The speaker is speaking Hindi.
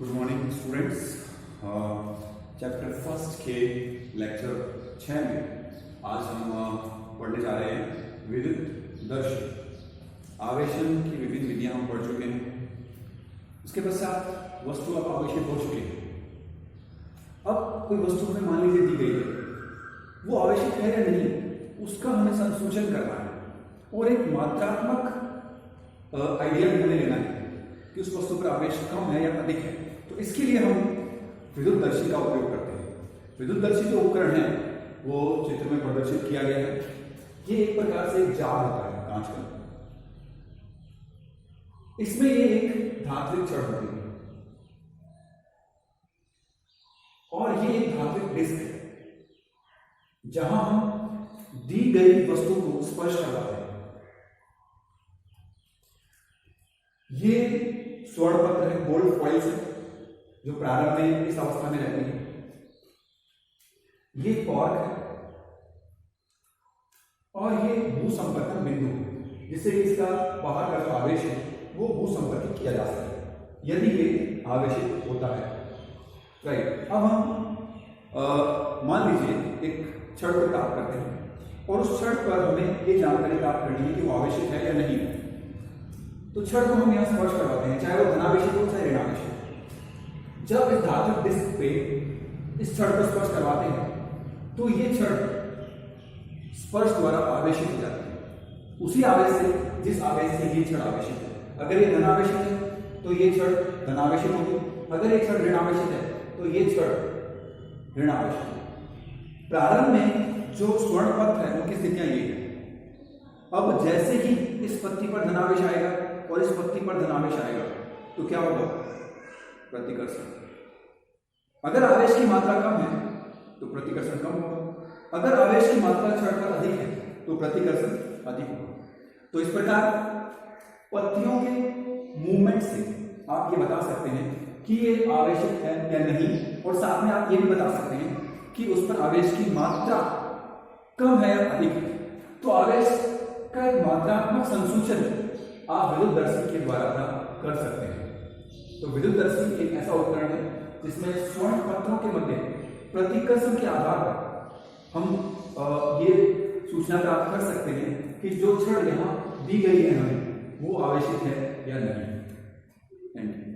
Good morning students. Chapter first के लेक्चर 6 में आज हम पढ़ने जा रहे हैं विद्युत दर्शी। आवेशन की विभिन्न विधियां हम पढ़ चुके हैं। उसके पश्चात वस्तु अब आवेशित हो चुकी है। अब कोई वस्तु हमें मान लीजिए दी गई है, वो आवेशित है या नहीं उसका हमें संसूचन करना है और एक मात्रात्मक आइडिया हमें लेना है कि उस वस्तु पर आवेश कम है या अधिक है। तो इसके लिए हम विद्युतदर्शी का उपयोग करते हैं। विद्युतदर्शी जो उपकरण है वो चित्र में प्रदर्शित किया गया है। ये एक प्रकार से एक जार होता है कांच का। इसमें ये एक धात्विक छड़ होती है और ये एक धात्विक डिस्क है जहां हम दी गई वस्तु को स्पर्श करवाते हैं। ये स्वर्ण पत्र है, गोल्ड फॉइल्स है जो प्रारंभ में इस अवस्था में रहती है। ये कॉर्क है और ये भूसंपर्कन बिंदु है जिससे इसका बाहर का जो आवेश है वो भूसंपर्कित किया जा सकता है यदि ये आवेशित होता है। राइट। अब हम मान लीजिए एक छड़ को प्राप्त करते हैं और उस छड़ पर हमें ये जानकारी प्राप्त करनी है कि वो आवेशित है या नहीं। तो छड़ को हम यहां स्पर्श करवाते हैं, चाहे वो धनावेशित हो चाहे ऋणावेशित। जब इस धात्विक डिस्क पे इस छड़ को स्पर्श करवाते हैं तो ये छड़ स्पर्श द्वारा आवेशित हो जाती है उसी आवेश से जिस आवेश से ये छड़ आवेशित है। अगर ये धनावेशित है तो ये छड़ धनावेशित होगी, अगर ये छड़ ऋणावेशित है तो ये छड़ ऋणावेशित होगी। प्रारंभ में जो स्वर्ण पत्र है उनकी स्थितियां ये है। अब जैसे ही इस पत्ती पर धनावेश आएगा और इस पत्ती पर धनावेश आएगा तो क्या होगा? प्रतिकर्षण। अगर आवेश की मात्रा कम है तो प्रतिकर्षण कम होगा, अगर आवेश की मात्रा छड़ पर अधिक है तो प्रतिकर्षण अधिक होगा। तो इस प्रकार पत्तियों के मूवमेंट से आप ये बता सकते हैं कि ये आवेशित है या नहीं, और साथ में आप ये भी बता सकते हैं कि उस पर आवेश की मात्रा कम है या अधिक है। तो आवेश का एक मात्रात्मक संसूचन आप विद्युतदर्शी के द्वारा कर सकते हैं। तो विद्युतदर्शी एक ऐसा उपकरण है जिसमें स्वर्ण पत्रों के मध्य प्रतिकर्षण के आधार पर हम ये सूचना प्राप्त कर सकते हैं कि जो छड़ यहाँ दी गई है हमें वो आवेशित है या नहीं।